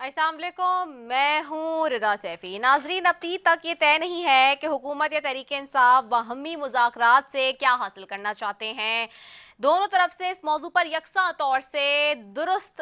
अस्सलाम वालेकुम, मैं हूँ रिदा सैफी। नाजरीन, अभी तक ये तय नहीं है कि हुकूमत या तहरीक इंसाफ बाहमी मुज़ाकरात से क्या हासिल करना चाहते हैं। दोनों तरफ से इस मौजू पर यकसा तौर से दुरुस्त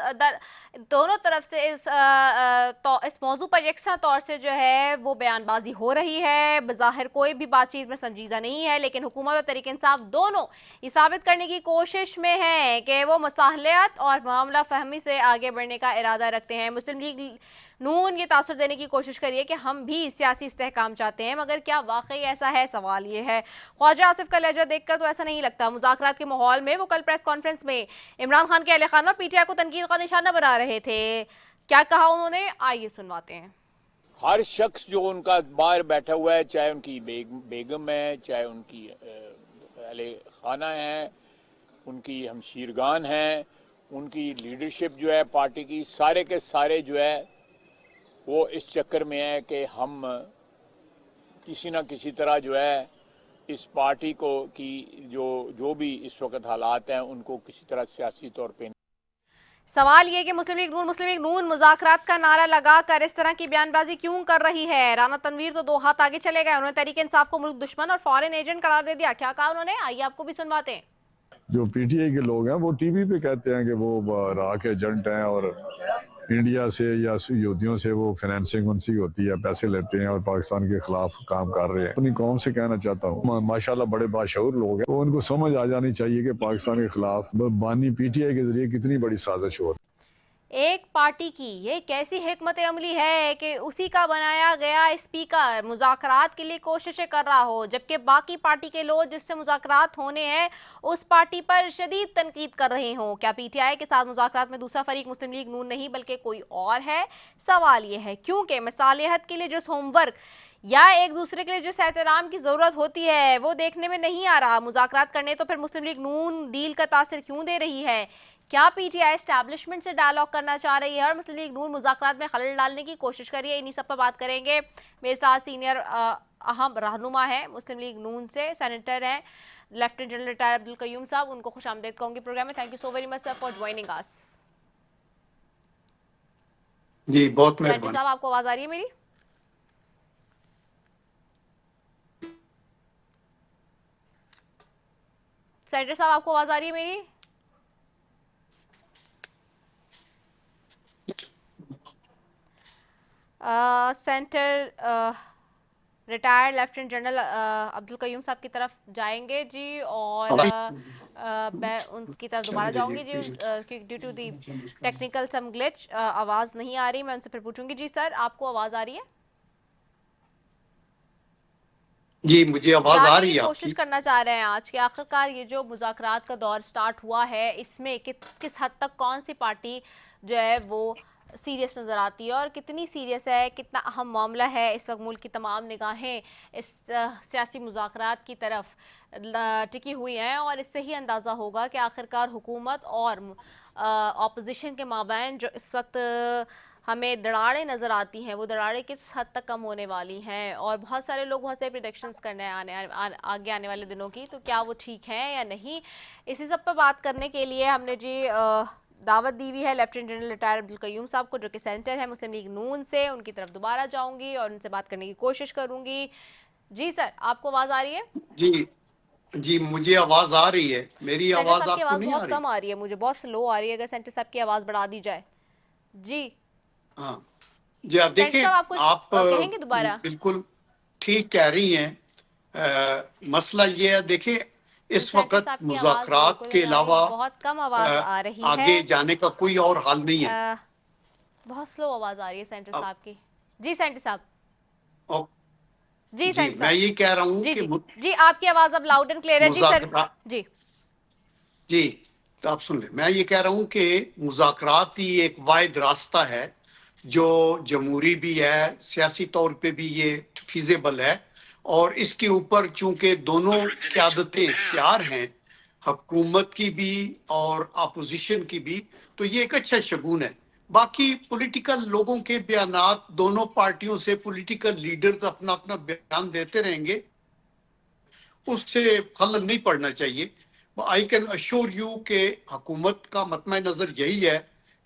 दोनों तरफ से इस मौजू पर यकसा तौर से जो है वो बयानबाजी हो रही है। बज़ाहिर कोई भी बातचीत में संजीदा नहीं है, लेकिन हुकूमत और तहरीक इंसाफ दोनों ये साबित करने की कोशिश में है कि वो मसाहलियत और मामला फहमी से आगे बढ़ने का इरादा रखते हैं। मुस्लिम लीग नून ये तासुर देने की कोशिश करिए कि हम भी सियासी इस्तेहकाम चाहते हैं, मगर क्या वाकई ऐसा है? सवाल ये है। ख्वाजा आसिफ का लहजा देखकर तो ऐसा नहीं लगता। मुज़ाकरात के माहौल में वो कल प्रेस कॉन्फ्रेंस में इमरान खान के अहले खाना और पीटीआई को तनकीद का निशाना बना रहे थे। क्या कहा उन्होंने, आइए सुनवाते हैं। हर शख्स जो उनका बाहर बैठा हुआ है, चाहे उनकी बेगम है, चाहे उनकी अहले खाना है, उनकी हमशीरगान है, उनकी लीडरशिप जो है पार्टी की, सारे के सारे जो है वो इस चक्कर में है कि हम किसी ना किसी तरह जो है इस पार्टी को की जो भी इस वक्त हालात हैं उनको किसी तरह सियासी तौर पे। सवाल ये कि मुस्लिम लीग नून मुज़ाकरात का नारा लगाकर इस तरह की बयानबाजी क्यों कर रही है? राना तनवीर तो दो हाथ आगे चले गए। उन्होंने तहरीक इंसाफ को मुल्क दुश्मन और फॉरेन एजेंट करार दे दिया। क्या कहा उन्होंने, आइए आपको भी सुनवाते हैं। जो पीटीआई के लोग हैं वो टीवी पे कहते हैं कि वो राक एजेंट हैं और इंडिया से या यहूदियों से वो फाइनेंसिंग उनसी होती है, पैसे लेते हैं और पाकिस्तान के खिलाफ काम कर रहे हैं। अपनी कौम से कहना चाहता हूँ, माशाल्लाह बड़े बाशऊर लोग हैं, तो उनको समझ आ जानी चाहिए कि पाकिस्तान के खिलाफ बानी पीटीआई के जरिए कितनी बड़ी साजिश हो रही है। एक पार्टी की ये कैसी हिकमत अमली है कि उसी का बनाया गया स्पीकर मुज़ाकरात के लिए कोशिशें कर रहा हो, जबकि बाकी पार्टी के लोग जिससे मुज़ाकरात होने हैं उस पार्टी पर शदीद तनकीद कर रहे हों। क्या पीटीआई के साथ मुज़ाकरात में दूसरा फरीक मुस्लिम लीग नून नहीं बल्कि कोई और है? सवाल ये है क्योंकि मसालिहत के लिए जिस होमवर्क या एक दूसरे के लिए जिस एहतराम की ज़रूरत होती है वो देखने में नहीं आ रहा। मुज़ाकरात करने तो फिर मुस्लिम लीग नून डील का तासिर क्यों दे रही है? क्या पीटीआई एस्टैब्लिशमेंट से डायलॉग करना चाह रही है और मुस्लिम लीग नून मुज़ाकरात में खलल डालने की कोशिश कर रही है? इन्हीं सब पर बात करेंगे। मेरे साथ सीनियर अहम रहनुमा है मुस्लिम लीग नून से, सेनेटर हैं lieutenant general retire Abdul Qayyum साहब। उनको खुश आमदीद कहूँगी प्रोग्राम में। Thank you so very much sir for joining us. जी बहुत सेनेटर मेहरबानी। साहब, आपको आवाज आ रही है मेरी? सेनेटर साहब, आपको आवाज आ रही है मेरी? Senator retired lieutenant general Abdul Qayyum साहब की तरफ जाएंगे जी, और मैं उनकी तरफ दोबारा जाऊंगी जी। Due to the technical some glitch आवाज़ नहीं आ रही। मैं उनसे फिर पूछूंगी। जी सर, आपको आवाज़ आ रही है? जी मुझे आवाज आ रही है कोशिश आपकी। करना चाह रहे हैं आज के आखिरकार ये जो मुज़ाकरात का दौर स्टार्ट हुआ है इसमें किस हद तक कौन सी पार्टी जो है वो सीरियस नज़र आती है और कितनी सीरियस है, कितना अहम मामला है। इस वक्त मुल्क की तमाम निगाहें इस सियासी मुज़ाकरात की तरफ टिकी हुई हैं और इससे ही अंदाज़ा होगा कि आखिरकार हुकूमत और ऑपोजिशन के माबैन जो इस वक्त हमें दरारें नज़र आती हैं वो दरारें किस हद तक कम होने वाली हैं। और बहुत सारे लोग बहुत सारे प्रेडिक्शंस करने आगे आने वाले दिनों की, तो क्या वो ठीक हैं या नहीं, इसी सब पर बात करने के लिए हमने जी दावत दी हुई है lieutenant general retire Abdul Qayyum साहब को, जो कि सेंटर है मुस्लिम लीग नून से। उनकी तरफ दोबारा जाऊंगी और उनसे बात करने की कोशिश करूंगी। जी सर, आपको आवाज़ आ रही है? जी जी मुझे आवाज आ रही है। मेरी आवाज आपको नहीं आ बहुत रही? कम आ रही है, मुझे बहुत स्लो आ रही है। अगर सेंटर साहब की आवाज़ बढ़ा दी जाए। जी हाँ जी, आप देखिए, साहब, आप कुछ आप कहेंगे दोबारा? बिल्कुल ठीक कह रही हैं। मसला ये है, देखिए इस वक्त साहब की आवाज़ मुज़ाकरात बिल्कुल के नहीं आ रही, अलावा बहुत कम आवाज़ आ रही है। आगे जाने का कोई और हल नहीं है। बहुत स्लो आवाज़ आ रही है सेंटर साहब की। जी सेंटर साहब। और जी जी सेंटर मैं साहब। ये कह रहा हूँ जी कि जी जी, आपकी आवाज़ अब लाउड एंड क्लियर है जी सर। जी जी तो आप सुन ले, मैं ये कह रहा हूं कि मुज़ाकरात ही एक वाहिद रास्ता है जो जमहूरी भी है, सियासी तौर पे भी ये फिजिबल है। और इसके ऊपर चूंकि दोनों क़यादतें तैयार हैं, हुकूमत की भी और अपोजिशन की भी, तो ये एक अच्छा शगुन है। बाकी पॉलिटिकल लोगों के बयानात, दोनों पार्टियों से पॉलिटिकल लीडर्स अपना अपना बयान देते रहेंगे, उससे खलल नहीं पड़ना चाहिए। आई कैन अश्योर यू के हुकूमत का मतम नज़र यही है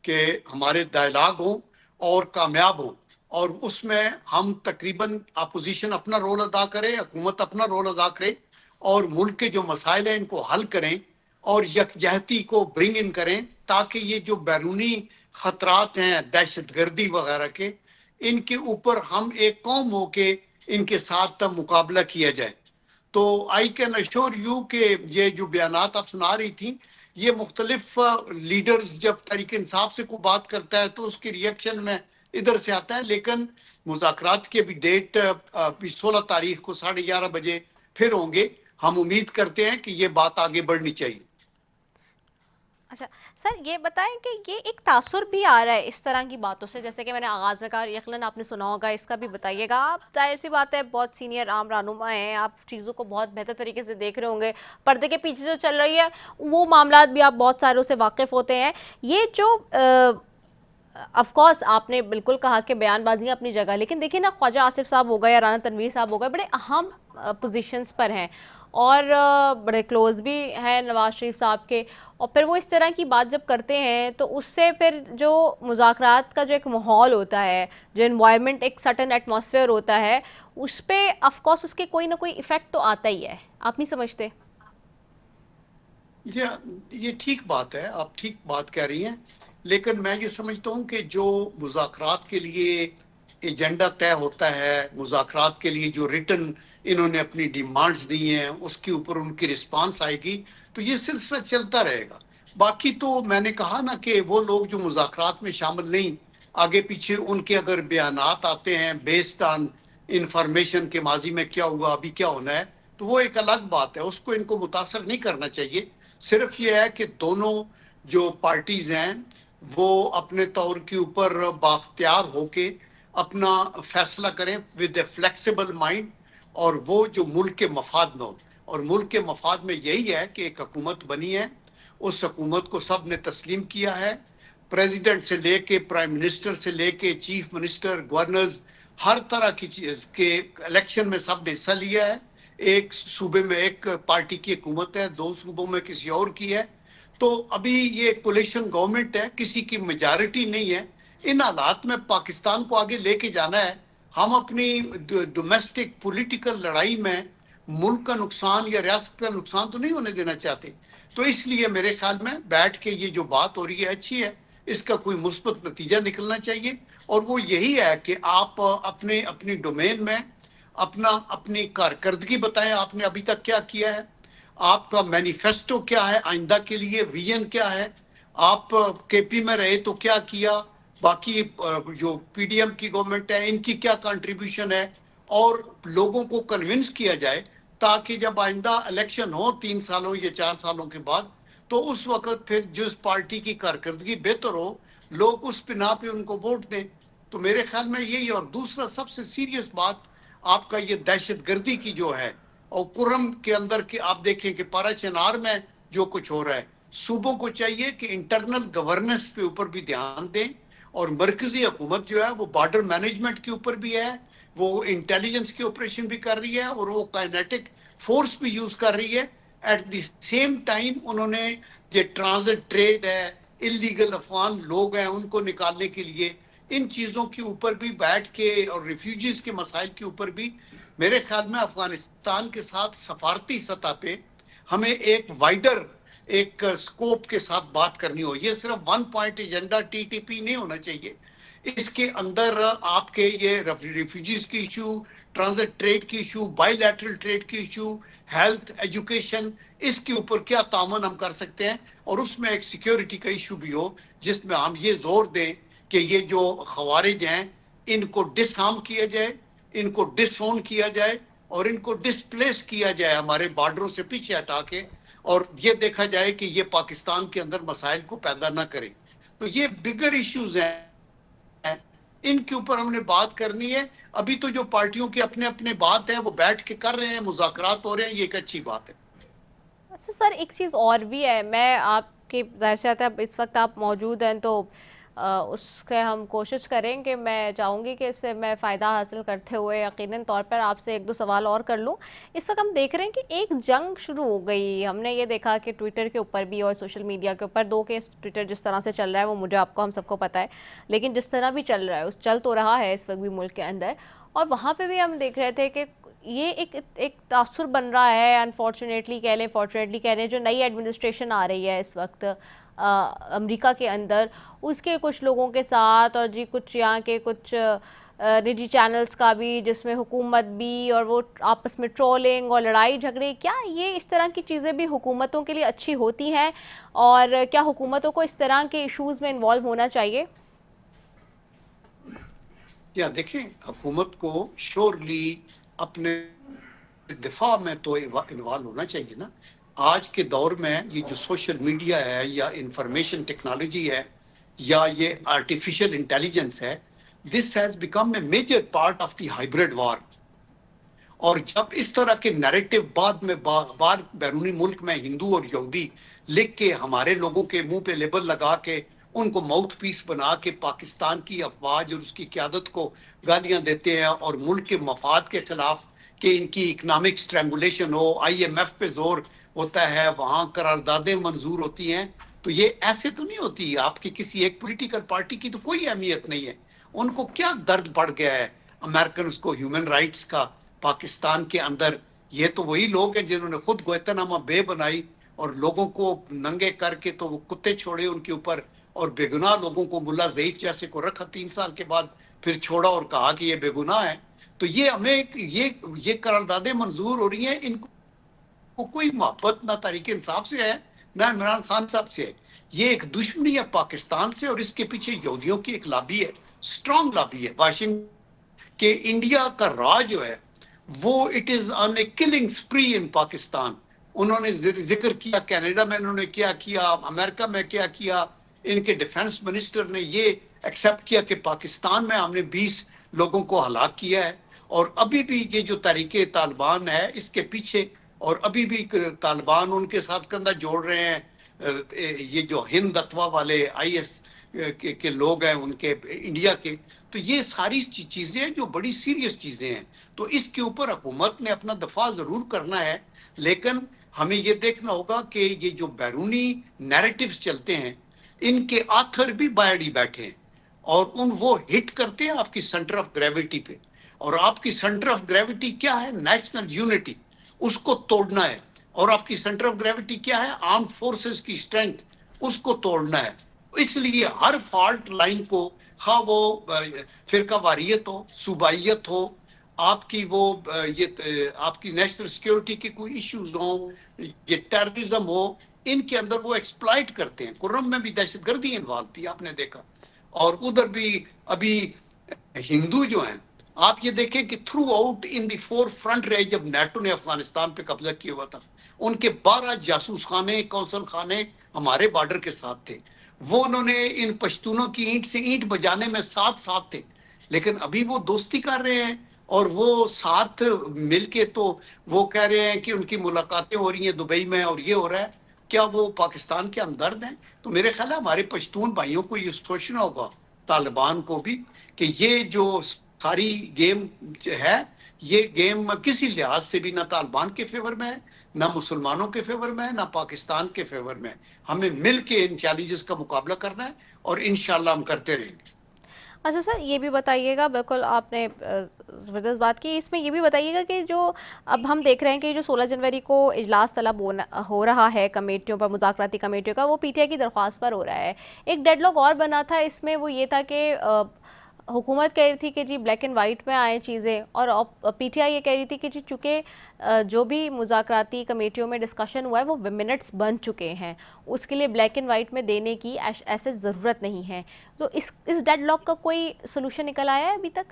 कि हमारे डायलॉग हों और कामयाब हों, और उसमें हम तकरीबन अपोजिशन अपना रोल अदा करे, हुकूमत अपना रोल अदा करे, और मुल्क के जो मसाइल हैं इनको हल करें और यकजहती को ब्रिंग इन करें, ताकि ये जो बैरूनी खतरात हैं दहशतगर्दी वगैरह के, इनके ऊपर हम एक कौम होके इनके साथ मुकाबला किया जाए। तो आई कैन अश्योर यू कि ये जो बयानात आप सुना रही थी, ये मुख्तलिफ लीडर्स जब तहरीक इंसाफ से कोई बात करता है तो उसकी रिएक्शन में इधर से आता है, लेकिन मुज़ाकरात की अभी डेट 16 तारीख को 11:30 बजे फिर होंगे। हम उम्मीद करते हैं कि ये बात आगे बढ़नी चाहिए। अच्छा सर, ये बताएं कि ये एक तासुर भी आ रहा है इस तरह की बातों से, जैसे कि मैंने आगाज़ में कहा, यकीनन आपने सुना होगा, इसका भी बताइएगा। आप जाहिर सी बात है बहुत सीनियर आम रहनुमा हैं, आप चीज़ों को बहुत बेहतर तरीके से देख रहे होंगे, पर्दे के पीछे जो चल रही है वो मामलात भी आप बहुत सारों से वाकिफ़ होते हैं। ये जो ऑफ कोर्स आपने बिल्कुल कहा कि बयानबाजी अपनी जगह, लेकिन देखिए ना, ख्वाजा आसिफ साहब हो गए या राना तनवीर साहब हो गए, बड़े अहम पोजीशंस पर हैं और बड़े क्लोज भी हैं नवाज शरीफ साहब के, और फिर वो इस तरह की बात जब करते हैं तो उससे फिर जो मुज़ाकरात का जो एक माहौल होता है, जो इन्वायरमेंट, एक सर्टन एटमॉस्फेयर होता है, उस पर ऑफ कोर्स उसके कोई ना कोई इफ़ेक्ट तो आता ही है। आप नहीं समझते? ये ठीक बात है, आप ठीक बात कह रही हैं, लेकिन मैं ये समझता हूँ कि जो मुज़ाकरात के लिए एजेंडा तय होता है, मुज़ाकरात के लिए जो रिटन इन्होंने अपनी डिमांड्स दी हैं, उसके ऊपर उनकी रिस्पांस आएगी, तो ये सिलसिला चलता रहेगा। बाकी तो मैंने कहा ना कि वो लोग जो मुज़ाकरात में शामिल नहीं, आगे पीछे उनके अगर बयानात आते हैं बेस्ड ऑन इंफॉर्मेशन के माजी में क्या हुआ, अभी क्या होना है, तो वो एक अलग बात है, उसको इनको मुतासर नहीं करना चाहिए। सिर्फ ये है कि दोनों जो पार्टीज हैं वो अपने तौर के ऊपर बाख्तियार होके अपना फैसला करें विद ए फ्लेक्सिबल माइंड, और वो जो मुल्क के मफाद में हो। और मुल्क के मफाद में यही है कि एक हुकूमत बनी है, उस हुकूमत को सब ने तस्लीम किया है, प्रेसिडेंट से लेके प्राइम मिनिस्टर से लेके चीफ मिनिस्टर, गवर्नर्स, हर तरह की चीज के इलेक्शन में सब ने हिस्सा लिया है। एक सूबे में एक पार्टी की हुकूमत है, 2 सूबों में किसी और की है, तो अभी ये कोलिशन गवर्नमेंट है, किसी की मेजॉरिटी नहीं है। इन हालात में पाकिस्तान को आगे लेके जाना है। हम अपनी डोमेस्टिक पॉलिटिकल लड़ाई में मुल्क का नुकसान या रियासत का नुकसान तो नहीं होने देना चाहते। तो इसलिए मेरे ख्याल में बैठ के ये जो बात हो रही है अच्छी है, इसका कोई मुस्बत नतीजा निकलना चाहिए, और वो यही है कि आप अपने अपनी डोमेन में अपना अपनी कारकर्दगी बताएं, आपने अभी तक क्या किया है, आपका मैनिफेस्टो क्या है आइंदा के लिए, विजन क्या है, आप केपी में रहे तो क्या किया, बाकी जो पीडीएम की गवर्नमेंट है इनकी क्या कंट्रीब्यूशन है, और लोगों को कन्विंस किया जाए, ताकि जब आइंदा इलेक्शन हो 3 सालों या 4 सालों के बाद, तो उस वक्त फिर जिस पार्टी की कारकर्दगी बेहतर हो, लोग उस बिना पे उनको वोट दें। तो मेरे ख्याल में यही। और दूसरा सबसे सीरियस बात आपका ये दहशतगर्दी की जो है, और कुर्रम के अंदर के आप देखें कि पाराचनार में जो कुछ हो रहा है, सूबों को चाहिए कि इंटरनल गवर्नेंस के ऊपर भी ध्यान दें, और मरकजी हुकूमत जो है वो बॉर्डर मैनेजमेंट के ऊपर भी है, वो इंटेलिजेंस के ऑपरेशन भी कर रही है, और वो काइनेटिक फोर्स भी यूज कर रही है। एट द सेम टाइम उन्होंने ये ट्रांजिट ट्रेड है, इलीगल अफगान लोग हैं, उनको निकालने के लिए इन चीजों के ऊपर भी बैठ के, और रिफ्यूजीज के मसाइल के ऊपर भी मेरे ख्याल में अफगानिस्तान के साथ सफारती सतह पे हमें एक वाइडर एक स्कोप के साथ बात करनी हो। ये सिर्फ 1 पॉइंट एजेंडा टीटीपी नहीं होना चाहिए, इसके अंदर आपके ये रिफ्यूजीज की इशू, ट्रांजिट ट्रेड की इशू, बायलैटरल ट्रेड की इशू, हेल्थ, एजुकेशन, इसके ऊपर क्या तामन हम कर सकते हैं, और उसमें एक सिक्योरिटी का इशू भी हो, जिसमें हम ये जोर दें कि ये जो खवारिज हैं इनको डिसआर्म किया जाए, इनको डिसोन किया जाए, और इनको डिस्प्लेस किया जाए हमारे बॉर्डरों से पीछे हटा के, और ये देखा जाए कि ये पाकिस्तान के अंदर मसाइल को पैदा ना करें। तो ये बिगर इश्यूज हैं, इनके ऊपर हमने बात करनी है। अभी तो जो पार्टियों के अपने अपने बात है वो बैठ के कर रहे हैं, मुज़ाकरात हो रहे हैं, ये एक अच्छी बात है। अच्छा सर, एक चीज़ और भी है, मैं आपके जाहिर से आता है इस वक्त आप मौजूद हैं, तो उसके हम कोशिश करें कि मैं चाहूँगी कि इससे मैं फ़ायदा हासिल करते हुए यकीनन तौर पर आपसे एक दो सवाल और कर लूँ। इस वक्त हम देख रहे हैं कि एक जंग शुरू हो गई। हमने ये देखा कि ट्विटर के ऊपर भी और सोशल मीडिया के ऊपर दो केस ट्विटर जिस तरह से चल रहा है वो मुझे आपको हम सबको पता है, लेकिन जिस तरह भी चल रहा है उस चल तो रहा है इस वक्त भी मुल्क के अंदर, और वहाँ पे भी हम देख रहे थे कि ये एक तासुर बन रहा है, अनफॉर्चुनेटली कह लें, फॉर्चुनेटली कह लें, जो नई एडमिनिस्ट्रेशन आ रही है इस वक्त अमेरिका के अंदर, उसके कुछ लोगों के साथ, और जी कुछ यहाँ के कुछ निजी चैनल्स का भी, जिसमें हुकूमत भी और वो आपस में ट्रोलिंग और लड़ाई झगड़े, क्या ये इस तरह की चीज़ें भी हुकूमतों के लिए अच्छी होती हैं, और क्या हुकूमतों को इस तरह के इश्यूज़ में इन्वॉल्व होना चाहिए? या देखें, हुकूमत को श्योरली अपने दिफा में तो इन्वॉल्व होना चाहिए ना। आज के दौर में ये जो सोशल मीडिया है या इंफॉर्मेशन टेक्नोलॉजी है या ये आर्टिफिशियल इंटेलिजेंस है, this has become a major part of the hybrid war. और जब इस तरह के नैरेटिव बाद में बार बैरूनी मुल्क में हिंदू और यहूदी लिख के हमारे लोगों के मुंह पे लेबल लगा के उनको माउथ पीस बना के पाकिस्तान की अफवाज और उसकी क़यादत को गालियां देते हैं और मुल्क के मफाद के खिलाफ कि इनकी इकनॉमिक स्ट्रेंगुलेशन हो, IMF पे जोर होता है, वहां करारदादें मंजूर होती हैं, तो ये ऐसे तो नहीं होती। आपकी किसी एक पॉलिटिकल पार्टी की तो कोई अहमियत नहीं है। उनको क्या दर्द पड़ गया है अमेरिकन को ह्यूमन राइट्स का पाकिस्तान के अंदर? ये तो वही लोग हैं जिन्होंने खुद गुएंतानामा बे बनाई और लोगों को नंगे करके तो वो कुत्ते छोड़े उनके ऊपर, और बेगुनाह लोगों को मुल्ला ज़ईफ जैसे को रखा 3 साल के बाद, फिर छोड़ा और कहा कि ये बेगुनाह है। तो ये हमें ये करारदादें मंजूर हो रही हैं, इनको कोई मोहब्बत ना तहरीक इंसाफ से है ना इमरान खान साहब से है। ये एक दुश्मनी है पाकिस्तान से, और इसके पीछे यहूदियों की एक लॉबी है, स्ट्रॉन्ग लॉबी है वाशिंगटन के। इंडिया का राज जो है वो it is on a killing spree in Pakistan. उन्होंने जिक्र किया कनाडा में उन्होंने क्या किया, अमेरिका में क्या किया, इनके डिफेंस मिनिस्टर ने ये एक्सेप्ट किया कि पाकिस्तान में हमने 20 लोगों को हलाक किया है। और अभी भी ये जो तहरीके तालिबान है इसके पीछे, और अभी भी तालिबान उनके साथ कंधा जोड़ रहे हैं। ये जो हिंद अथवा वाले IS के लोग हैं उनके इंडिया के, तो ये सारी चीजें हैं जो बड़ी सीरियस चीजें हैं। तो इसके ऊपर हुकूमत ने अपना दफा जरूर करना है, लेकिन हमें ये देखना होगा कि ये जो बैरूनी नैरेटिव्स चलते हैं इनके आथर भी बाहर बैठे हैं, और वो हिट करते हैं आपकी सेंटर ऑफ ग्रेविटी पे। और आपकी सेंटर ऑफ ग्रेविटी क्या है? नेशनल यूनिटी, उसको तोड़ना है। और आपकी सेंटर ऑफ ग्रेविटी क्या है? आर्म फोर्सेस की स्ट्रेंथ, उसको तोड़ना है। इसलिए हर फॉल्ट लाइन को, खा वो फिरका वारियत हो, सूबाइयत हो, आपकी वो ये आपकी नेशनल सिक्योरिटी के कोई इश्यूज हो, ये टेररिज्म हो, इनके अंदर वो एक्सप्लॉइट करते हैं। कुर्रम में भी दहशतगर्दी इन्वॉल्व थी, आपने देखा। और उधर भी अभी हिंदू जो हैं, आप ये देखें कि through out in the four front रहे जब नेटो ने अफगानिस्तान पे कब्जा किया हुआ था, उनके 12 जासूस खाने, कौंसल खाने हमारे बॉर्डर के साथ थे। वो उन्होंने इन पश्तूनों की ईंट से ईंट बजाने में साथ थे, लेकिन अभी वो दोस्ती कर रहे हैं और वो साथ मिलके तो वो कह रहे हैं कि उनकी मुलाकातें हो रही हैं दुबई में और ये हो रहा है। क्या वो पाकिस्तान के हमदर्द हैं? तो मेरे ख्याल है हमारे पश्तून भाइयों को ये सोचना होगा, तालिबान को भी, कि ये जो सारी गेम है, ये गेम किसी लिहाज से भी ना तालिबान के फेवर में है, ना मुसलमानों के फेवर में है, ना पाकिस्तान के फेवर में है। हमें मिल के इन चैलेंजेस का मुकाबला करना है और इंशाल्लाह हम करते रहेंगे। अच्छा सर, ये भी बताइएगा, बिल्कुल आपने ज़बरदस्त बात की, इसमें ये भी बताइएगा कि जो अब हम देख रहे हैं कि जो 16 जनवरी को इजलास तलब हो रहा है कमेटियों पर, मुज़ाकराती कमेटियों का, वो PTI की दरख्वास्त पर हो रहा है। एक डेडलॉक और बना था इसमें, वो ये था कि हुकूमत कह रही थी कि जी ब्लैक एंड वाइट में आए चीज़ें, और PTI ये कह रही थी कि जी चूँकि जो भी मुज़ाकराती कमेटियों में डिस्कशन हुआ है वो मिनट्स बन चुके हैं, उसके लिए ब्लैक एंड वाइट में देने की ऐसे ज़रूरत नहीं है। तो इस डेडलॉक का कोई सोल्यूशन निकल आया है अभी तक?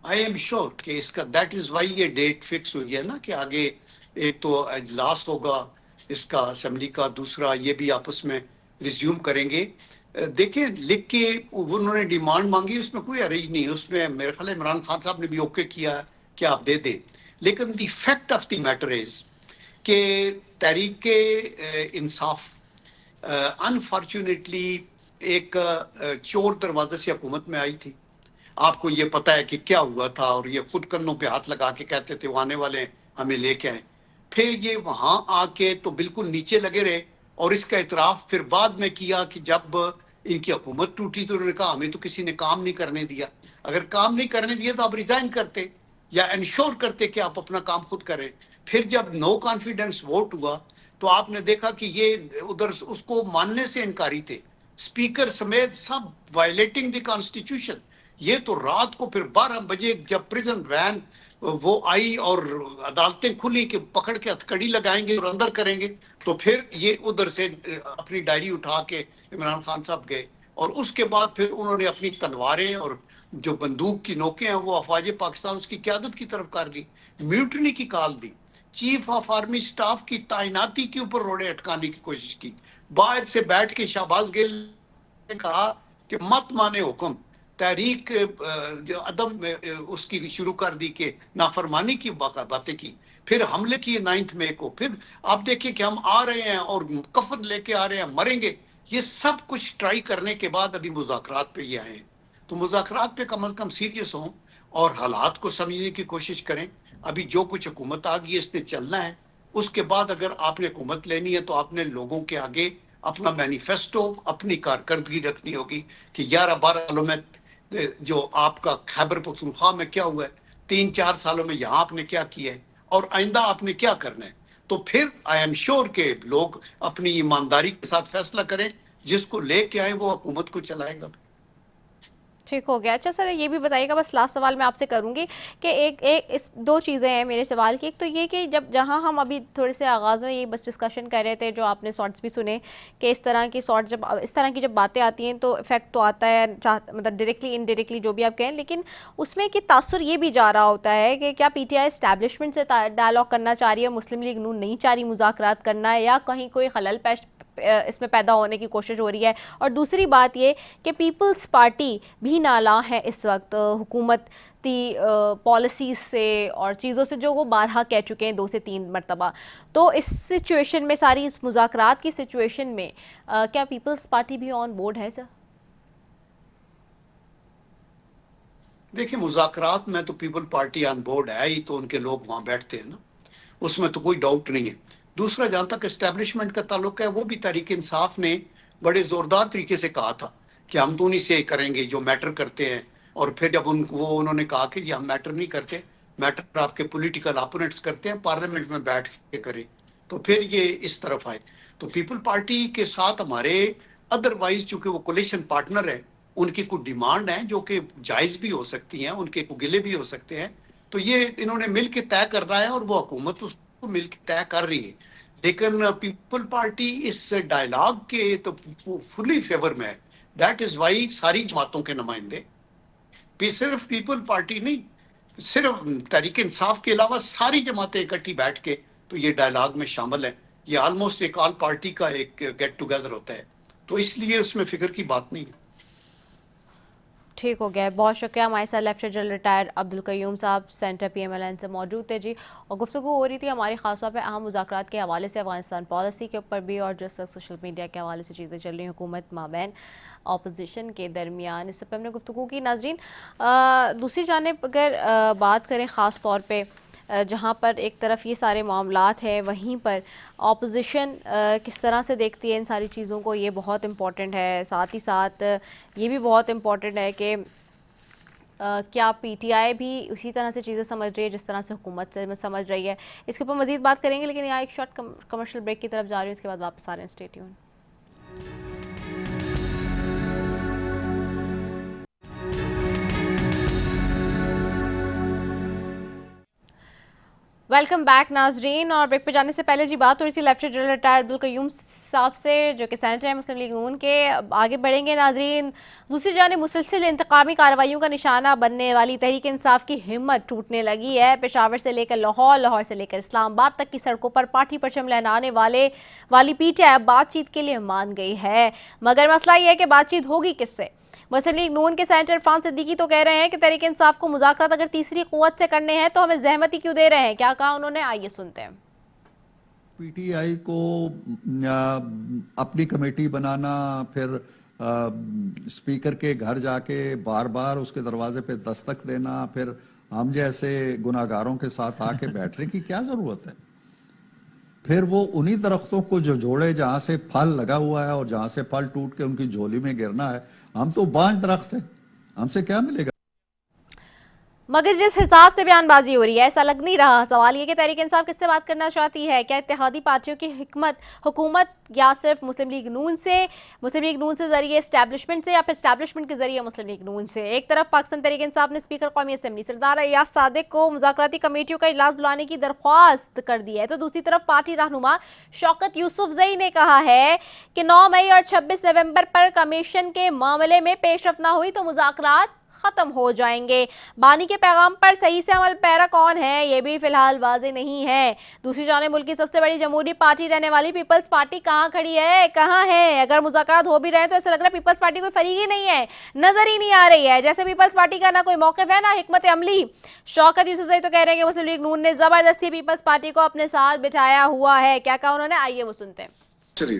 आई एम श्योर कि इसका, दैट इज वाई ये डेट फिक्स हुई है ना, कि आगे एक तो इजलास होगा इसका असेंबली का, दूसरा ये भी आपस में रिज्यूम करेंगे। देखिए, लिख के उन्होंने डिमांड मांगी, उसमें कोई अरेंज नहीं है, उसमें मेरे ख्याल इमरान खान साहब ने भी ओके किया कि आप दे दें। लेकिन the fact of the matter is कि तहरीक इंसाफ अनफॉर्चुनेटली एक चोर दरवाजे से हुकूमत में आई थी। आपको ये पता है कि क्या हुआ था, और ये खुद कन्नों पे हाथ लगा के कहते थे वो आने वाले हैं, हमें लेके आए। फिर ये वहां आके तो बिल्कुल नीचे लगे रहे, और इसका इतराफ फिर बाद में किया कि जब इनकी हुकूमत टूटी तो उन्होंने कहा हमें तो किसी ने काम नहीं करने दिया। अगर काम नहीं करने दिया तो आप रिजाइन करते या इंश्योर करते कि आप अपना काम खुद करें। फिर जब नो कॉन्फिडेंस वोट हुआ तो आपने देखा कि ये उधर उसको मानने से इनकारी थे, स्पीकर समेत सब वायलेटिंग द कॉन्स्टिट्यूशन। ये तो रात को फिर 12 बजे जब प्रिजन वैन वो आई और अदालतें खुली कि पकड़ के हथकड़ी लगाएंगे और अंदर करेंगे, तो फिर ये उधर से अपनी डायरी उठा के इमरान खान साहब गए, और उसके बाद फिर उन्होंने अपनी तलवारें और जो बंदूक की नोकें हैं वो अफवाज पाकिस्तान उसकी क्यादत की तरफ कर ली, म्यूटनी की call the, chief of army staff की तैनाती के ऊपर रोड़े अटकाने की कोशिश की। बाहर से बैठ के शाहबाज गिल ने कहा कि मत माने हुक्म, तहरीक जो अदम उसकी शुरू कर दी कि नाफरमानी की बातें की, फिर हमले किए 9 मई को। फिर आप देखिए कि हम आ रहे हैं और कफन लेके आ रहे हैं, मरेंगे। ये सब कुछ ट्राई करने के बाद अभी मुज़ाकरात पे ये आए। तो मुज़ाकरात पे कम से कम सीरियस हों और हालात को समझने की कोशिश करें। अभी जो कुछ हुकूमत आ गई है इसने चलना है। उसके बाद अगर आपने हुकूमत लेनी है तो आपने लोगों के आगे अपना मैनिफेस्टो, अपनी कारकर्दगी रखनी होगी कि 11-12 सालों में जो आपका खैबर पख्तूनख्वा में क्या हुआ है, 3-4 सालों में यहाँ आपने क्या किया है और आइंदा आपने क्या करना है। तो फिर आई एम श्योर के लोग अपनी ईमानदारी के साथ फैसला करें, जिसको लेके आए वो हुकूमत को चलाएगा। ठीक हो गया। अच्छा सर, ये भी बताइएगा, बस लास्ट सवाल मैं आपसे करूंगी कि एक इस दो चीज़ें हैं मेरे सवाल की। एक तो ये कि जब जहां हम अभी थोड़े से आगाज़ में ये बस डिस्कशन कर रहे थे, जो आपने शॉर्ट्स भी सुने कि इस तरह की शॉर्ट जब इस तरह की जब बातें आती हैं तो इफेक्ट तो आता है, मतलब डायरेक्टली इनडायरेक्टली जो भी आप कहें, लेकिन उसमें कि तासुर ये भी जा रहा होता है कि क्या पीटीआई एस्टैब्लिशमेंट से डायलॉग करना चाह रही है, मुस्लिम लीग नून नहीं चाह रही मुज़ाकरात करना है, या कहीं कोई खलल पेश इसमें पैदा होने की कोशिश हो रही है। और दूसरी बात ये कि पीपल्स पार्टी भी नाला है इस वक्त हुकूमती पॉलिसीज़ से और चीज़ों से, जो वो बारहा कह चुके हैं 2 से 3 मरतबा। तो इस सिचुएशन में, सारी इस मुज़ाकरात की सिचुएशन में क्या पीपल्स पार्टी भी ऑन बोर्ड है सर? देखिए, मुज़ाकरात में तो पीपल पार्टी ऑन बोर्ड है ही, तो उनके लोग वहां बैठते हैं ना, उसमें तो कोई डाउट नहीं है। दूसरा, जहां तक एस्टेब्लिशमेंट का ताल्लुक है, वो भी तहरीक इंसाफ ने बड़े जोरदार तरीके से कहा था कि हम तो उन्हीं से करेंगे जो मैटर करते हैं। और फिर जब उन्होंने कहा कि हम मैटर नहीं करते, मैटर आपके पॉलिटिकल अपोनेंट्स करते हैं, पार्लियामेंट में बैठ के करें, तो फिर ये इस तरफ आए। तो पीपल पार्टी के साथ हमारे अदरवाइज चूंकि वो कोलिशन पार्टनर है, उनकी कुछ डिमांड है जो कि जायज भी हो सकती हैं, उनके गिले भी हो सकते हैं। तो ये इन्होंने मिल के तय करना है और वो हुकूमत उसको मिल के तय कर रही है। लेकिन पीपल पार्टी इस डायलॉग के तो फुली फेवर में है। दैट इज वाई सारी जमातों के नुमाइंदे, सिर्फ पीपल पार्टी नहीं, सिर्फ तहरीक इंसाफ के अलावा सारी जमातें इकट्ठी बैठ के तो ये डायलॉग में शामिल है। ये ऑलमोस्ट एक ऑल पार्टी का एक गेट टुगेदर होता है, तो इसलिए उसमें फिक्र की बात नहीं है। ठीक हो गया है, बहुत शुक्रिया। हमारे साथ lieutenant general retired Abdul Qayyum साहब सेंटर PMLN से मौजूद थे जी, और गुफ्तगू हो रही थी हमारी खास तौर पे अहम मुज़ाकरात के हवाले से, अफगानिस्तान पॉलिसी के ऊपर भी, और जिस वक्त सोशल मीडिया के हवाले से चीज़ें चल रही हैं हुकूमत माबैन अपोजिशन के दरमियान, इस पर हमने गुफ्तगू की। नाजरीन, दूसरी जानिब अगर बात करें ख़ास तौर पर जहाँ पर एक तरफ ये सारे मामलात हैं, वहीं पर ऑपोजिशन किस तरह से देखती है इन सारी चीज़ों को, ये बहुत इम्पॉर्टेंट है। साथ ही साथ ये भी बहुत इम्पॉर्टेंट है कि क्या PTI भी उसी तरह से चीज़ें समझ रही है जिस तरह से हुकूमत से समझ रही है। इसके ऊपर मज़ीद बात करेंगे, लेकिन यहाँ एक शॉर्ट कमर्शियल ब्रेक की तरफ जा रही हूँ, इसके बाद वापस आ रहे हैं। Stay tuned. वेलकम बैक नाजरीन। और ब्रेक पे जाने से पहले जी बात हो रही थी lieutenant general retired Abdul Qayyum साहब से, जो कि सेनेटर हैं मुस्लिम लीग नून के। आगे बढ़ेंगे नाजरीन। दूसरी जानिब मुसलसिल इंतकामी कार्रवाइयों का निशाना बनने वाली तहरीक इंसाफ की हिम्मत टूटने लगी है। पेशावर से लेकर लाहौर, लाहौर से लेकर इस्लामाबाद तक की सड़कों पर पार्टी परचम लहराने वाली PTI अब बातचीत के लिए मान गई है, मगर मसला यह है कि बातचीत होगी किससे। मुस्लिम लीग नून के सेनेटर इरफान सिद्दीकी तो कह रहे हैं कि तहरीक इंसाफ को मुज़ाकरात अगर तीसरी क़ुव्वत से करने हैं तो हमें ज़हमत ही क्यों दे रहे हैं। क्या कहा उन्होंने, आइए सुनते हैं। पीटीआई को अपनी कमेटी बनाना, फिर स्पीकर के घर जाके बार बार उसके दरवाजे पे दस्तक देना, फिर हम जैसे गुनाहगारों के साथ आके बैठने की क्या जरूरत है? फिर वो उन्हीं दरख्तों को जो जोड़े जहां से फल लगा हुआ है और जहां से फल टूट के उनकी झोली में गिरना है। हम तो बांझ दरख्त हैं, हमसे क्या मिलेगा? मगर जिस हिसाब से बयानबाजी हो रही है ऐसा लग नहीं रहा। सवाल ये कि तहरीक इंसाफ किससे बात करना चाहती है? क्या इत्तेहादी पार्टियों की हुकूमत या सिर्फ मुस्लिम लीग नून से जरिए एस्टैब्लिशमेंट से, या फिर एस्टैब्लिशमेंट के जरिए मुस्लिम लीग नून से? एक तरफ पाकिस्तान तहरीक इंसाफ ने स्पीकर कौमी असम्बली सरदार अय्याज सादिक को मुज़ाकराती कमेटियों का इजलास बुलाने की दरख्वास्त कर दी है, तो दूसरी तरफ पार्टी रहनुमा शौकत यूसुफजई ने कहा है कि 9 मई और 26 नवंबर पर कमीशन के मामले में पेशरफ ना हुई तो मुज़ाकरात खत्म हो जाएंगे। बानी के पैगाम पर सही से अमल पैरा कौन है ये भी फिलहाल वाजे नहीं है। दूसरी जानिब मुल्क की सबसे बड़ी जमहूरी पार्टी रहने वाली पीपल्स पार्टी कहाँ खड़ी है, कहाँ है? अगर मुज़ाकरात हो भी रहे हैं तो ऐसा लग रहा है पीपल्स पार्टी कोई फरीक ही नहीं है, नजर ही नहीं आ रही है। जैसे पीपल्स पार्टी का ना कोई मौक़िफ़ है ना हिकमत अमली। शौकत यूसुफजई तो कह रहे हैं कि मुस्लिम लीग नून ने जबरदस्ती पीपल्स पार्टी को अपने साथ बिठाया हुआ है। क्या कहा उन्होंने, आइए वो सुनते हैं।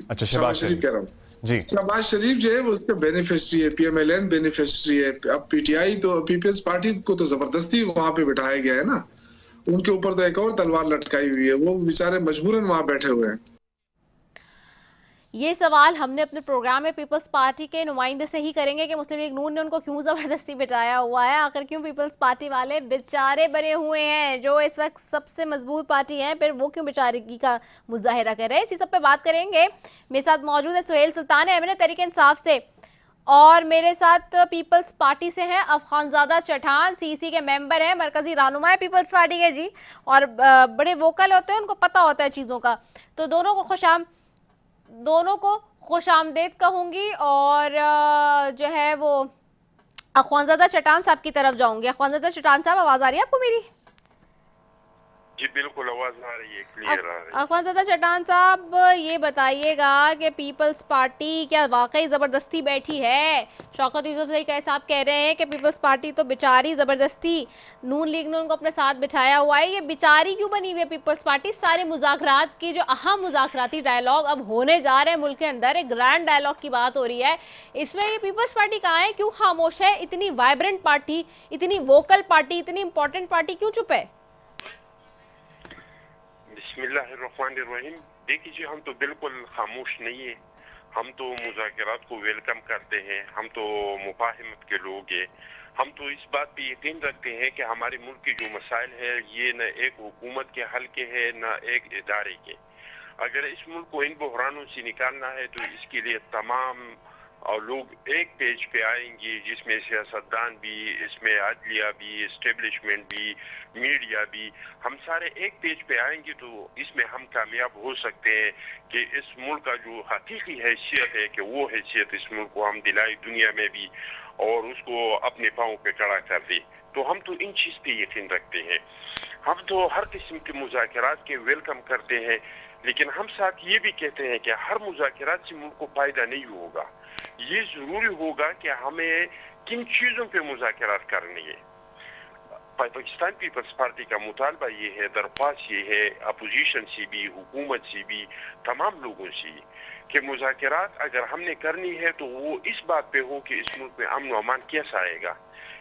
अच्छा, शहबाज शरीफ कह रहा हूँ जी। शहबाज शरीफ जो है वो उसका बेनिफिशियरी है, पीएमएलएन बेनिफिशियरी है। अब पीटीआई तो पीपल्स पार्टी को तो जबरदस्ती वहां पे बिठाया गया है ना, उनके ऊपर तो एक और तलवार लटकाई हुई है, वो बेचारे मजबूरन वहां बैठे हुए हैं। ये सवाल हमने अपने प्रोग्राम में पीपल्स पार्टी के नुमाइंदे से ही करेंगे कि मुस्लिम लीग नून ने उनको क्यों ज़बरदस्ती बिठाया हुआ है, आखिर क्यों पीपल्स पार्टी वाले बेचारे बने हुए हैं जो इस वक्त सबसे मजबूत पार्टी है, फिर वो क्यों बेचारगी का मुजाहिरा कर रहे हैं। इसी सब पे बात करेंगे। मेरे साथ मौजूद है सुहेल सुल्तान है एमएनए तहरीक इंसाफ से, और मेरे साथ पीपल्स पार्टी से हैं अफखानजादा चठान, सीसी के मेंबर हैं, मरकजी रहनुमा है पीपल्स पार्टी के जी, और बड़े वोकल होते हैं, उनको पता होता है चीज़ों का। तो दोनों को खुश आमदेद कहूँगी, और जो है वो अखवानजादा चटान साहब की तरफ जाऊँगी। अखवानजादा चटान साहब, आवाज़ आ रही है आपको मेरी? जी बिल्कुल आवाज़ आ रही है, क्लियर आ रही है। अखवानजादा चटान साहब ये बताइएगा कि पीपल्स पार्टी क्या वाकई ज़बरदस्ती बैठी है? शौकत यूसुफजई का साहब कह रहे हैं कि पीपल्स पार्टी तो बेचारी ज़बरदस्ती नून लीग ने उनको अपने साथ बिठाया हुआ है। ये बेचारी क्यों बनी हुई है पीपल्स पार्टी? सारे मुज़ाकरात की जो अहम मुज़ाकराती डायलॉग अब होने जा रहे हैं मुल्क के अंदर, एक ग्रैंड डायलॉग की बात हो रही है, इसमें ये पीपल्स पार्टी कहाँ है, क्यों खामोश है? इतनी वाइब्रेंट पार्टी, इतनी वोकल पार्टी, इतनी इंपॉर्टेंट पार्टी क्यों चुप है? बिस्मिल्लाहिर्रहमानिर्रहीम। देखिए जी, हम तो बिल्कुल खामोश नहीं है, हम तो मुज़ाकरात को वेलकम करते हैं, हम तो मुफाहिमत के लोग हैं, हम तो इस बात पे यकीन रखते हैं कि हमारे मुल्क के जो मसाइल है ये न एक हुकूमत के हल के है न एक इदारे के। अगर इस मुल्क को इन बहरानों से निकालना है तो इसके लिए तमाम और लोग एक पेज पे आएंगे, जिसमें सियासतदान भी, इसमें अदलिया भी, एस्टेब्लिशमेंट भी, मीडिया भी, हम सारे एक पेज पे आएंगे तो इसमें हम कामयाब हो सकते हैं कि इस मुल्क का जो हकीकी हैसियत है कि वो हैसियत इस मुल्क को हम दिलाई दुनिया में भी और उसको अपने पाँव पे खड़ा कर दे। तो हम तो इन चीज़ पे यकीन रखते हैं। हम तो हर किस्म के मुज़ाकरात के वेलकम करते हैं, लेकिन हम साथ ये भी कहते हैं कि हर मुज़ाकरात से मुल्क को फायदा नहीं होगा। ये जरूरी होगा कि हमें किन चीजों पे मुज़ाकरात करनी है। पाकिस्तान पीपल्स पार्टी का मुतालबा ये है, दरख्वास्त ये है अपोजिशन से भी, हुकूमत से भी, तमाम लोगों से, कि मुज़ाकरात अगर हमने करनी है तो वो इस बात पे हो कि इस मुल्क में अमन व अमान कैसा आएगा,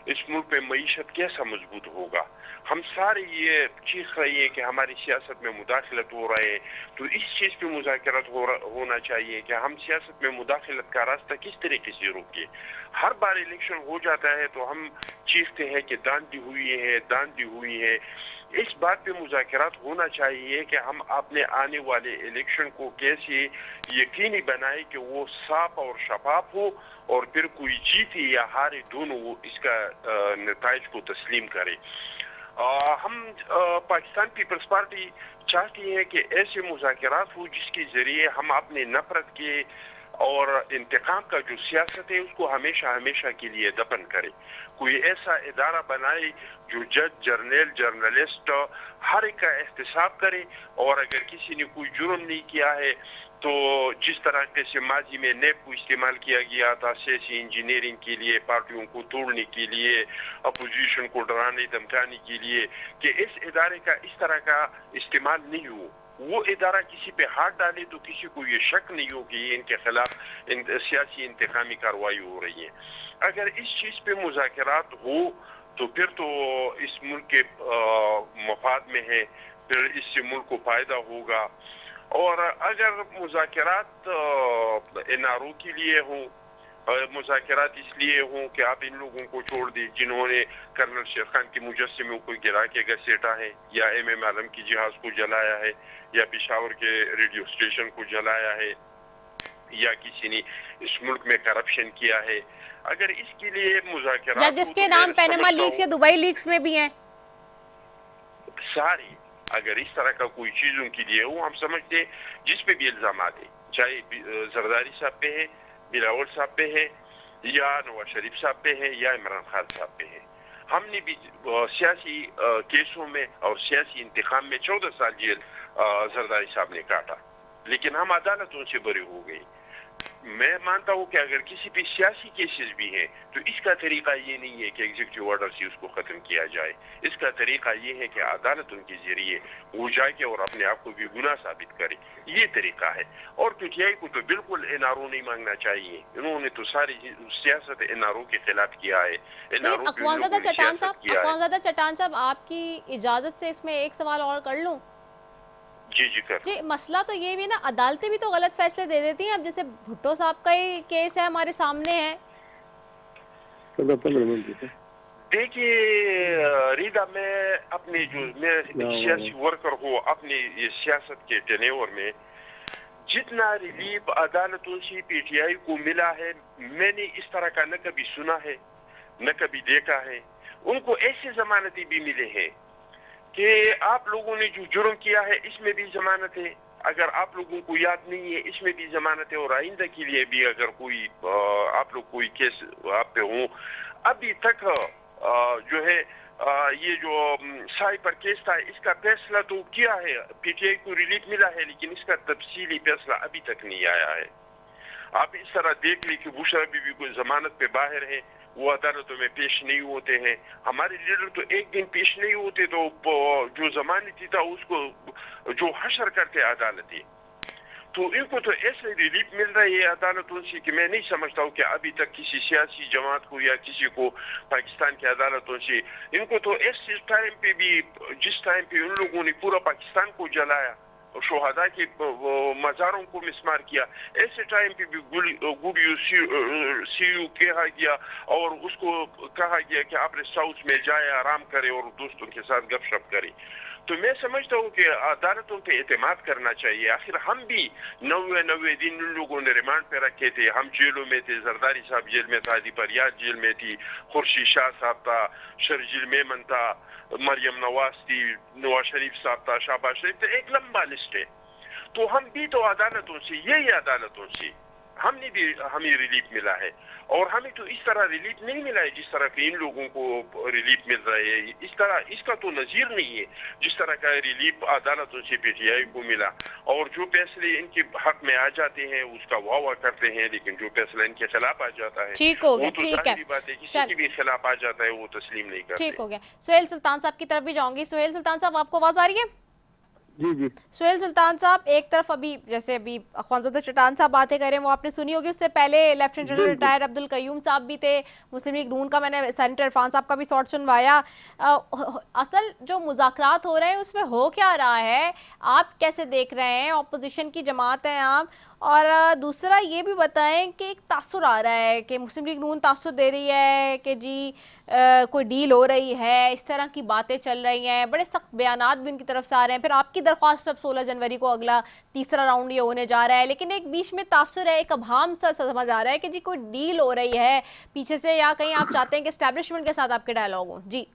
इस मुल्क में मईशत कैसा मजबूत होगा। हम सारे ये चीख रहे हैं कि हमारी सियासत में मुदाखलत हो रहे हैं, तो इस चीज़ पे मुज़ाकरात होना चाहिए कि हम सियासत में मुदाखलत का रास्ता किस तरीके से रोकें। हर बार इलेक्शन हो जाता है तो हम चीखते हैं कि दांधी हुई है। इस बात पे मुज़ाकरात होना चाहिए कि हम अपने आने वाले इलेक्शन को कैसे यकीनी बनाए कि वो साफ और शफाफ हो, और फिर कोई जीते या हारे दोनों वो इसका नताइज को तस्लीम करे। हम पाकिस्तान पीपल्स पार्टी चाहती है कि ऐसे मुज़ाकरात हो जिसके जरिए हम अपने नफरत के और इंतकाम का जो सियासत है उसको हमेशा हमेशा के लिए दफन करे। कोई ऐसा इदारा बनाए जो जज, जर्नलिस्ट हर एक का एहतसाब करे, और अगर किसी ने कोई जुर्म नहीं किया है तो जिस तरह से माजी में नेप को इस्तेमाल किया गया था सियासी इंजीनियरिंग के लिए, पार्टियों को तोड़ने के लिए, अपोजिशन को डराने धमकाने के लिए, कि इस इदारे का इस तरह का इस्तेमाल नहीं हो। वो इदारा किसी पे हाथ डाले तो किसी को ये शक नहीं हो कि इनके खिलाफ सियासी इंतकामी कार्रवाई हो रही है। अगर इस चीज पे मुज़ाकरात हो तो फिर तो इस मुल्क के मफाद में है, फिर इससे मुल्क को फायदा होगा। और अगर मुज़ाकरात NRO के लिए हों, मुज़ाकरात इसलिए हों कि आप इन लोगों को छोड़ दें जिन्होंने कर्नल शेर खान के मुजस्समे को गिरा के घसीटा है, या MM आलम की जहाज को जलाया है, या पेशावर के रेडियो स्टेशन को जलाया है, या किसी ने इस मुल्क में करप्शन किया है, अगर इसके लिए मुज़ाकरात या जिसके नाम पैनामा लीक्स या दुबई लीक्स में भी हैं सारे, अगर इस तरह का कोई चीज उनके लिए हो, हम समझते हैं जिस पे भी इल्जाम आते, चाहे जरदारी साहब पे है, बिलावल साहब पे है, या नवाज शरीफ साहब पे है, या इमरान खान साहब पे है। हमने भी सियासी केसों में और सियासी इंतखाम में 14 साल जेल जरदारी साहब ने काटा, लेकिन हम अदालतों से बरी हो गए। मैं मानता हूं कि अगर किसी पे सियासी केसेस भी हैं तो इसका तरीका ये नहीं है कि एग्जीक्यूटिव ऑर्डर से उसको खत्म किया जाए। इसका तरीका ये है कि अदालतों के जरिए वो जाके और अपने आप को भी गुनाह साबित करे, ये तरीका है। और PTI को तो बिल्कुल NRO नहीं मांगना चाहिए, इन्होंने तो सारी सियासत NRO के खिलाफ किया है। अख्वानज़ादा चट्टान साहब, आपकी इजाजत से इसमें एक सवाल और कर लूं? जी कर। जी, मसला तो ये भी ना, अदालतें भी तो गलत फैसले दे देती हैं। अब जैसे भुट्टो साहब का ही केस है, हमारे सामने है। देखिए रीदा, मैं अपने जो मैं सियासी वर्कर हूँ, अपने ये सियासत के टेनेवर में जितना रिलीफ अदालतों से PTI को मिला है, मैंने इस तरह का न कभी सुना है न कभी देखा है। उनको ऐसे जमानतें भी मिले हैं कि आप लोगों ने जो जुर्म किया है इसमें भी जमानत है, अगर आप लोगों को याद नहीं है इसमें भी जमानत है, और आइंदा के लिए भी अगर कोई आप लोग कोई केस आप पे हो। अभी तक जो है ये जो साई पर केस था, इसका फैसला तो किया है, PTI को रिलीफ मिला है, लेकिन इसका तफसीली फैसला अभी तक नहीं आया है। आप इस तरह देख ली कि बुशरा बीबी को जमानत पे बाहर है, वो अदालतों में पेश नहीं होते हैं। हमारे लीडर तो एक दिन पेश नहीं होते तो जो जमानती था उसको जो हशर करते अदालती, तो इनको तो ऐसे रिलीफ मिल रही है अदालतों से कि मैं नहीं समझता हूँ कि अभी तक किसी सियासी जमात को या किसी को पाकिस्तान की अदालतों से, इनको तो ऐसे टाइम पे भी जिस टाइम पे उन लोगों ने पूरा पाकिस्तान को जलाया, शोहदा के मज़ारों को मिसमार किया, ऐसे टाइम पे भी गुड यू कहा गया और उसको कहा गया कि आप रेस्ट हाउस में जाए, आराम करे और दोस्तों के साथ गपशप करे। तो मैं समझता हूँ कि अदालतों पे एतमाद करना चाहिए। आखिर हम भी 90 दिन उन लोगों ने रिमांड पे रखे थे, हम जेलों में थे, जरदारी साहब जेल में था, दीपरियात जेल में थी, खुर्शीद शाह साहब था, शर्जील मेमन था, मरियम नवाज थी, नवाज शरीफ साहब था, शहबाज शरीफ था, एक लंबा लिस्ट है। तो हम भी तो अदालतों से, यही अदालतों से हमें रिलीफ मिला है, और हमें तो इस तरह रिलीफ नहीं मिला है जिस तरह के इन लोगों को रिलीफ मिल रहा है। इस तरह इसका तो नजीर नहीं है जिस तरह का रिलीफ अदालतों से PTI को मिला। और जो फैसले इनके हक में आ जाते हैं उसका वाह करते हैं, लेकिन जो फैसला इनके खिलाफ आ जाता है ठीक हो गया, वो तो जाहिर बात है किसी के भी खिलाफ आ जाता है वो तस्लीम नहीं करते। ठीक हो गया। सुहेल सुल्तान साहब की तरफ भी जाऊंगी। सुहेल सुल्तान साहब, आपको आवाज आ रही है? जी। सुहेल सुल्तान साहब, एक तरफ अभी जैसे अभी अख्वानज़ादा चट्टान साहब बातें करें, वो आपने सुनी होगी, उससे पहले lieutenant general retire Abdul Qayyum साहब भी थे, मुस्लिम लीग नून का मैंने सेनेटर इरफान साहब का भी शॉट सुनवाया। असल जो मुज़ाकरात हो रहे हैं उसमें हो क्या रहा है, आप कैसे देख रहे हैं? ऑपोजिशन की जमात हैं आप, और दूसरा ये भी बताएं कि एक तासुर आ रहा है कि मुस्लिम लीग नून तासुर दे रही है कि जी कोई डील हो रही है, इस तरह की बातें चल रही हैं, बड़े सख्त बयानात भी उनकी तरफ से आ रहे हैं। फिर आपकी दरख्वास्त अब 16 जनवरी को अगला तीसरा राउंड ये होने जा रहा है, लेकिन एक बीच में तासुर है, एक अभाम सा समझ आ रहा है कि जी कोई डील हो रही है पीछे से, या कहीं आप चाहते हैं कि एस्टैब्लिशमेंट के साथ आपके डायलॉग हो। जी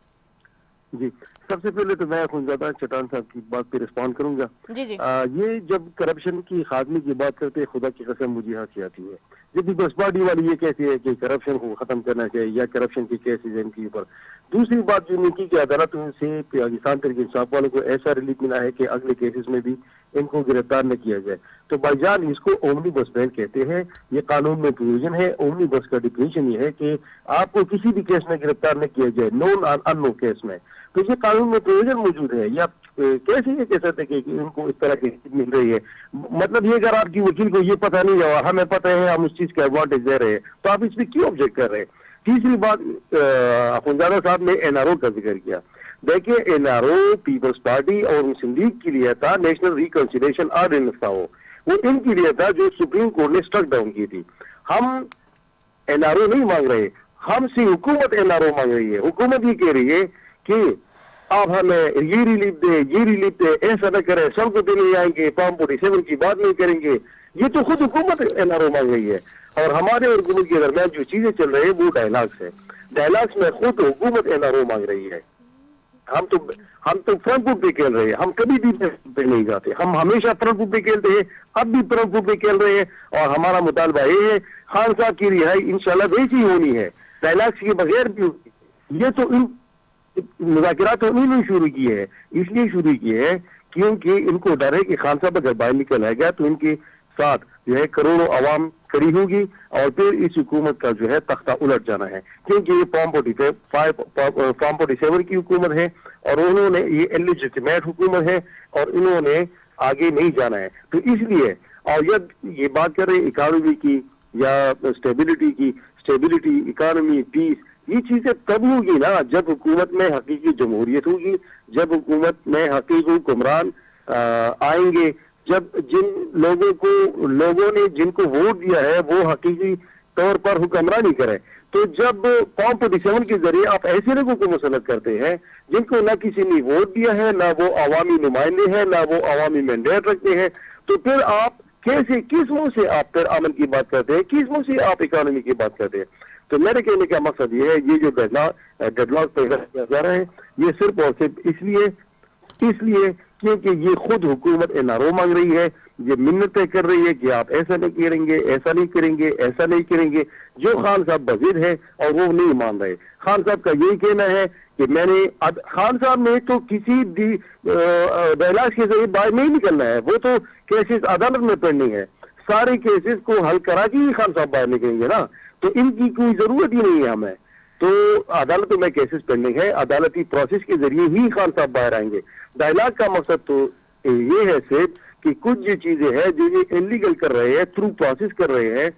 सबसे पहले तो मैं अख्वानज़ादा चट्टान साहब की बात पे रिस्पॉन्ड करूंगा। जी ये जब करप्शन की खात्मे की बात करते हैं, खुदा की कसम मुझे हंसी आती है जब भी बस पार्टी वाली ये कहती है कि करप्शन को खत्म करना चाहिए या करप्शन की केसेस इनके ऊपर, दूसरी बात जो की अदालत से पाकिस्तान तहरीक इंसाफ वालों को ऐसा रिलीफ मिला है कि अगले केसेस में भी इनको गिरफ्तार न किया जाए। तो भाईजान इसको ओमनी बस बैन कहते हैं, ये कानून में प्रोविजन है। ओमनी बस का डिफिनेशन ये है कि आपको किसी भी केस में गिरफ्तार न किया जाए, नॉन अननोन केस में। तो ये कानून में प्रोविजन मौजूद है। ये आप कैसे ये कह सकते हैं कि इनको इस तरह की मिल रही है? मतलब ये अगर आपकी वकील को ये पता नहीं है और हमें पता है हम उस चीज का एडवांटेज दे रहे हैं, तो आप इस पर क्यों ऑब्जेक्ट कर रहे हैं? तीसरी बात, अखुंजादा साहब ने एनआरओ का जिक्र किया। देखिए, एनआरओ पीपल्स पार्टी और मुस्लिम लीग के लिए था, नेशनल रिकंसिलिएशन ऑर्डिनेंस था, वो इनके लिए था जो सुप्रीम कोर्ट ने स्ट्रक डाउन की थी। हम एनआरओ नहीं मांग रहे, हमसे हुकूमत एनआरओ मांग रही है। हुकूमत ये कह रही है कि आप हमें ये रिलीफ दे, ये रिलीफ दे, ऐसा न करें, सड़कों पे नहीं आएंगे, फॉर्म 47 की बात नहीं करेंगे। ये तो खुद हुकूमत एनआरओ मांग रही है। और हमारे और हुकूमत के दरमियान जो चीजें चल रही है वो डायलॉग्स है। डायलॉग्स में खुद हुकूमत एनआरओ मांग रही है। हम तो फ्रंट फुट पे खेल रहे हैं, हम कभी भी पे नहीं जाते। हम हमेशा फ्रंट फुट पे खेलते हैं, अब भी फ्रंट फुट पे खेल रहे हैं। और हमारा मुतालबा ये है, खान साहब की रिहाई इंशाल्लाह वैसी होनी है, डायलॉग्स के बगैर भी। ये तो इन मुज़ाकरात तो इन्होंने शुरू की है, इसलिए शुरू की है क्योंकि इनको डर है कि खान साहब अगर बाहर निकल आएगा तो इनके साथ जो है करोड़ों आवाम खड़ी होगी और फिर इस हुकूमत का जो है तख्ता उलट जाना है। क्योंकि ये फॉर्म 47 की हुकूमत है और उन्होंने ये इलेजिटिमेट हुकूमत है और इन्होंने आगे नहीं जाना है। तो इसलिए, और जब ये बात कर रहे इकानमी की या स्टेबिलिटी की, स्टेबिलिटी, इकानमी, पीस, ये चीजें तब होगी ना जब हुकूमत में हकीकी जमहूरियत होगी, जब हुकूमत में हकीकी हुक्मरान आएंगे, जब जिन लोगों ने जिनको वोट दिया है वो हकीकी तौर पर हुक्मरानी करें। तो जब फॉर्म 47 के जरिए आप ऐसे लोगों को मुसल्लत करते हैं जिनको ना किसी ने वोट दिया है, ना वो अवामी नुमाइंदे हैं, ना वो अवामी मैंडेट रखते हैं, तो फिर आप कैसे, किस मुंह से आप फिर अमन की बात करते हैं, किस मुंह से आप इकोनॉमी की बात करते हैं? तो मेरे कहने का मकसद ये है, ये जो डेडलॉक पैदा किया जा रहा है ये सिर्फ और सिर्फ इसलिए क्योंकि ये खुद हुकूमत एनआरओ मांग रही है, ये मिन्नतें कर रही है कि आप ऐसा नहीं करेंगे, ऐसा नहीं करेंगे, ऐसा नहीं करेंगे। जो खान साहब वजीर है और वो नहीं मान रहे। खान साहब का यही कहना है कि खान साहब ने तो किसी डायलॉग के जरिए बाहर नहीं निकलना है, वो तो केसेस अदालत में पढ़नी है। सारे केसेस को हल करा के ही खान साहब बाहर निकलेंगे ना, तो इनकी कोई जरूरत ही नहीं है हमें। तो अदालतों में केसेस पेंडिंग है, अदालती प्रोसेस के जरिए ही खान साहब बाहर आएंगे। डायलॉग का मकसद तो ये है सिर्फ कि कुछ जो चीजें हैं जो ये इलीगल कर रहे हैं, थ्रू प्रोसेस कर रहे हैं,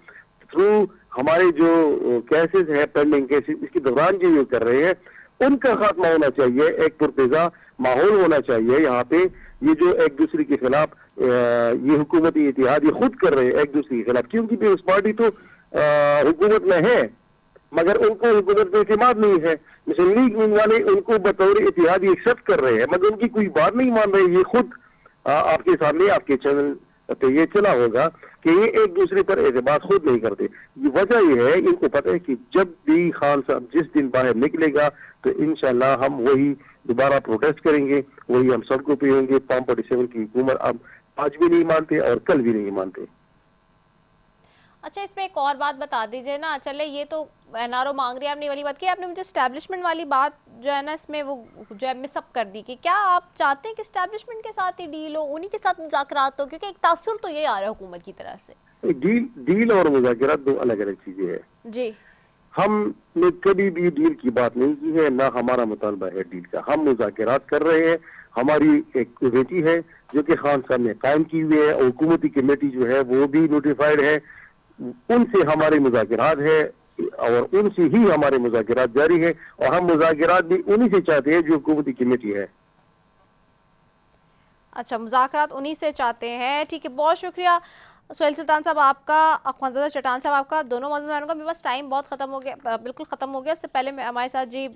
थ्रू हमारे जो केसेस है पेंडिंग केसेस, इसके दौरान जो कर रहे हैं उनका खात्मा होना चाहिए। एक पुरतेजा माहौल होना चाहिए यहाँ पे। ये जो एक दूसरे के खिलाफ ये हुकूमती इतिहाद ये खुद कर रहे हैं एक दूसरे के खिलाफ, क्योंकि पीपल्स पार्टी तो हुकूमत में है मगर उनको हुकूमत पे एतमाद नहीं है। मुस्लिम लीग वाले उनको बतौर इतिहादी एक्सेप्ट कर रहे हैं मगर उनकी कोई बात नहीं मान रहे। ये खुद आपके सामने आपके चैनल पे ये चला होगा कि ये एक दूसरे पर एतमाद खुद नहीं करते। वजह ये है, इनको पता है कि जब भी खान साहब जिस दिन बाहर निकलेगा तो इंशाल्लाह हम वही दोबारा प्रोटेस्ट करेंगे, वही हम सड़कों पे होंगे। फॉर्म 47 की हुकूमत अब आज भी नहीं मानते और कल भी नहीं मानते। अच्छा, इसमें एक और बात बता दीजिए ना। चले, ये तो एनआरओ मांग रही है, आपने वाली बात की, आपने मुझे एस्टैब्लिशमेंट वाली बात जो है ना इसमें वो जो है मिसअप कर दी कि क्या आप चाहते हैं कि एस्टैब्लिशमेंट के साथ ही डील हो, उन्हीं के साथ मुज़ाकरात हो? क्योंकि एक तासुर तो ये आ रहा है हुकूमत की तरफ से। डील और मुज़ाकरात दो अलग अलग चीजें हैं जी। हमने कभी भी डील की बात नहीं की है, ना हमारा मुतालबा है डील का। हम मुज़ाकरात कर रहे हैं। हमारी एक कमेटी है जो कि खान साहब ने कायम की हुई है और हुकूमती कमेटी जो है वो भी नोटिफाइड है। उनसे हमारे मुज़ाकरात है और उनसे ही हमारे मुज़ाकरात जारी है और हम मुज़ाकरात भी उन्हीं से चाहते हैं जो हुकूमती कमेटी है। अच्छा, मुज़ाकरात उन्हीं से चाहते हैं। ठीक है, बहुत शुक्रिया सोहेल सुल्तान साहब आपका, अखवानज़ादा चट्टान साहब आपका, दोनों मौजूद का। मेरे पास टाइम बहुत ख़त्म हो गया, बिल्कुल ख़त्म हो गया। इससे पहले हमारे साथ G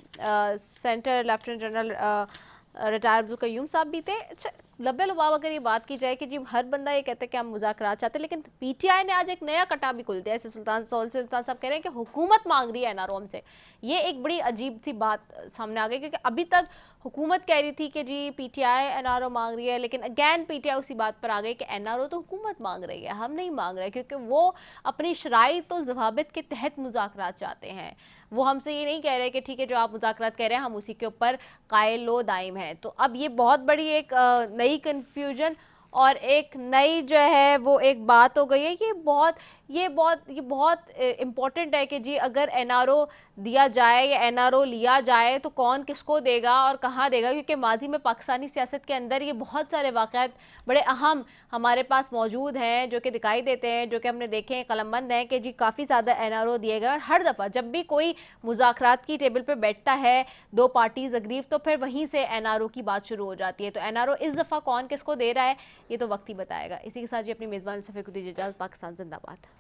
centre lieutenant general retired Abdul Qayyum साहब भी थे। अच्छा, लब्बे लुबाब अगर ये बात की जाए कि जी हर बंदा ये कहता है कि हम मुज़ाकरात चाहते हैं, लेकिन पीटीआई ने आज एक नया कटा भी खुल दिया। ऐसे सुल्तान साहब कह रहे हैं कि हुकूमत मांग रही है एनआरओ हमसे। ये एक बड़ी अजीब सी बात सामने आ गई, क्योंकि अभी तक हुकूमत कह रही थी कि जी पीटीआई एनआरओ मांग रही है, लेकिन अगेन पीटीआई उसी बात पर आ गई कि एनआरओ तो हुकूमत मांग रही है, हम नहीं मांग रहे, क्योंकि वो अपनी शराइत तो ज़वाबित के तहत मुज़ाकरात चाहते हैं। वो हमसे ये नहीं कह रहे कि ठीक है जो आप मुज़ाकरात कह रहे हैं हम उसी के ऊपर कायल व दाइम हैं। तो अब ये बहुत बड़ी एक नई कन्फ्यूजन और एक नई जो है वो एक बात हो गई है कि ये बहुत इम्पोर्टेंट है कि जी अगर एनआरओ दिया जाए या एनआरओ लिया जाए तो कौन किसको देगा और कहाँ देगा, क्योंकि माजी में पाकिस्तानी सियासत के अंदर ये बहुत सारे वाक़यात बड़े अहम हमारे पास मौजूद हैं जो कि दिखाई देते हैं, जो कि हमने देखे हैं, कलमबंद हैं कि जी काफ़ी ज़्यादा एनआरओ दिए गए। और हर दफ़ा जब भी कोई मुज़ाकरात की टेबल पर बैठता है दो पार्टीज़ अग्रीव, तो फिर वहीं से एनआरओ की बात शुरू हो जाती है। तो एनआरओ इस दफ़ा कौन किसको दे रहा है ये तो वक्त ही बताएगा। इसी के साथ जी अपनी मेज़बान सफ़े को दीजिए इजाज़त। पाकिस्तान जिंदाबाद।